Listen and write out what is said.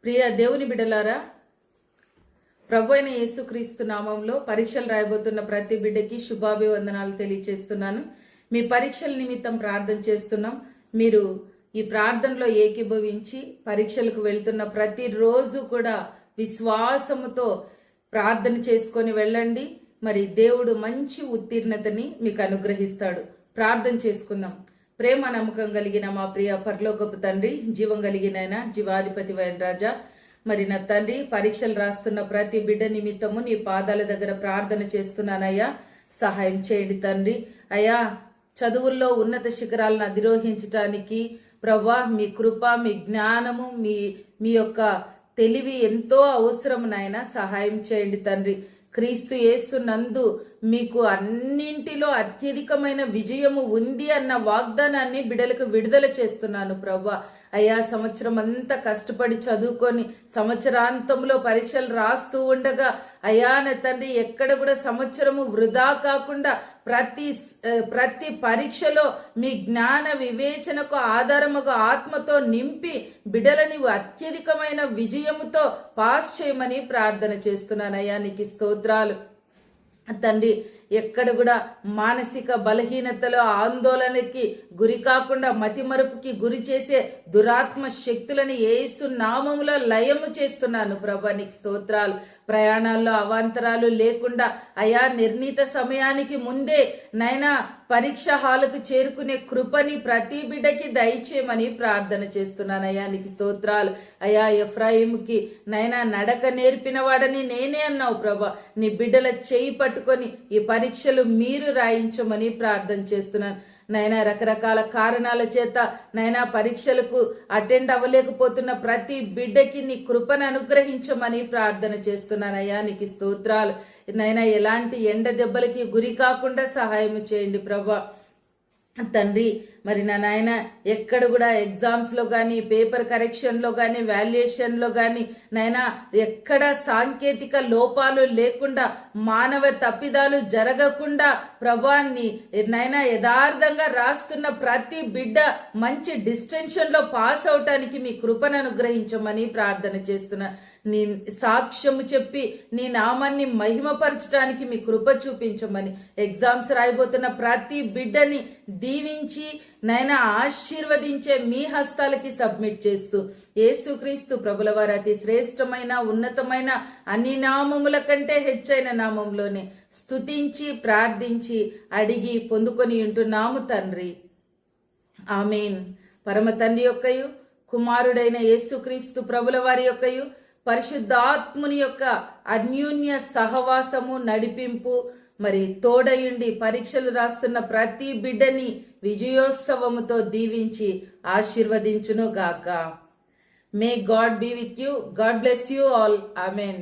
ప్రియ దేవుని బిడ్డలారా, ప్రభు అయిన యేసుక్రీస్తు నామంలో పరీక్షలు రాయబోతున్న ప్రతి బిడ్డకి శుభాభివందనాలు తెలియజేస్తున్నాను. మీ పరీక్షల నిమిత్తం ప్రార్థన చేస్తున్నాం. మీరు ఈ ప్రార్థనలో ఏకీభవించి పరీక్షలకు వెళ్తున్న ప్రతిరోజు కూడా విశ్వాసముతో ప్రార్థన చేసుకొని వెళ్ళండి. మరి దేవుడు మంచి ఉత్తీర్ణతని మీకు అనుగ్రహిస్తాడు. ప్రార్థన చేసుకుందాం. ప్రేమ నమ్మకం కలిగిన మా ప్రియ పరలోకపు తండ్రి, జీవం కలిగిన జీవాధిపతి వైన రాజా, మరి నా తండ్రి, పరీక్షలు రాస్తున్న ప్రతి బిడ్డ నిమిత్తము నీ పాదాల దగ్గర ప్రార్థన చేస్తున్నానయ్యా. సహాయం చేయండి తండ్రి. అయ్యా, చదువుల్లో ఉన్నత శిఖరాలను అధిరోహించటానికి ప్రభా మీ కృప, మీ జ్ఞానము, మీ యొక్క తెలివి ఎంతో అవసరం నాయన. సహాయం చేయండి తండ్రి. క్రీస్తు యేసు నందు మీకు అన్నింటిలో అత్యధికమైన విజయము ఉంది అన్న వాగ్దానాన్ని బిడ్డలకు విడుదల చేస్తున్నాను ప్రభా. అయ్యా, సంవత్సరం అంతా కష్టపడి చదువుకొని సంవత్సరాంతంలో పరీక్షలు రాస్తూ ఉండగా అయ్యా నా తండ్రి, ఎక్కడ కూడా సంవత్సరము వృధా కాకుండా ప్రతి పరీక్షలో మీ జ్ఞాన వివేచనకు ఆధారముగా ఆత్మతో నింపి బిడ్డలని అత్యధికమైన విజయముతో పాస్ చేయమని ప్రార్థన చేస్తున్నానయ్యా. నీకు స్తోత్రాలు తండ్రి. ఎక్కడ కూడా మానసిక బలహీనతలో ఆందోళనకి గురి కాకుండా మతిమరుపుకి గురి చేసే దురాత్మ శక్తులని యేసు నామములో లయము చేస్తున్నాను ప్రభా. నీకు స్తోత్రాలు. ప్రయాణాల్లో అవాంతరాలు లేకుండా అయా, నిర్ణీత సమయానికి ముందే నైనా పరీక్ష హాలుకు చేరుకునే కృపని ప్రతి బిడ్డకి దయచేయమని ప్రార్థన చేస్తున్నానయ్యా. నీకు స్తోత్రాలు. అయా, ఎఫ్రాయిముకి నైనా నడక నేర్పిన వాడని నేనే అన్నావు ప్రభా. నీ బిడ్డల చేయి పట్టుకొని ఈ పరీక్షలు మీరు రాయించమని ప్రార్థన చేస్తున్నాను నైనా. రకరకాల కారణాల చేత నైనా పరీక్షలకు అటెండ్ అవ్వలేకపోతున్న ప్రతి బిడ్డకి నీ కృపను అనుగ్రహించమని ప్రార్థన చేస్తున్నానయ్యా. నీకు స్తోత్రాలు నైనా. ఎలాంటి ఎండ దెబ్బలకి గురి కాకుండా సహాయం చేయండి ప్రభా తండ్రి. మరి నా నాయన, ఎక్కడ కూడా ఎగ్జామ్స్ లో కానీ, పేపర్ కరెక్షన్ లో కానీ, వాల్యుయేషన్ లో కానీ నైనా ఎక్కడ సాంకేతిక లోపాలు లేకుండా, మానవ తప్పిదాలు జరగకుండా ప్రభాన్ని నైనా యథార్థంగా రాస్తున్న ప్రతి బిడ్డ మంచి డిస్టింక్షన్ లో పాస్ అవటానికి మీ కృపను అనుగ్రహించమని ప్రార్థన చేస్తున్నా. నీ సాక్ష్యము చెప్పి నీ నామాన్ని మహిమపరచడానికి మీ కృప చూపించమని, ఎగ్జామ్స్ రాయబోతున్న ప్రతి బిడ్డని దీవించి నైనా ఆశీర్వదించే మీ హస్తాలకి సబ్మిట్ చేస్తూ యేసుక్రీస్తు ప్రభుల వారి అతి శ్రేష్టమైన ఉన్నతమైన అన్ని నామముల కంటే హెచ్చైన నామంలోనే స్తుతించి ప్రార్థించి అడిగి పొందుకొని ఉంటున్నాము తండ్రి. ఆమేన్. పరమ తండ్రి యొక్కయు కుమారుడైన యేసుక్రీస్తు ప్రభుల వారి యొక్కయు పరిశుద్ధాత్ముని యొక్క అన్యోన్య సహవాసము నడిపింపు మరి తోడయుండి పరీక్షలు రాస్తున్న ప్రతి బిడ్డని విజయోత్సవముతో దీవించి ఆశీర్వదించును గాక. May God be with you. God bless you all. Amen.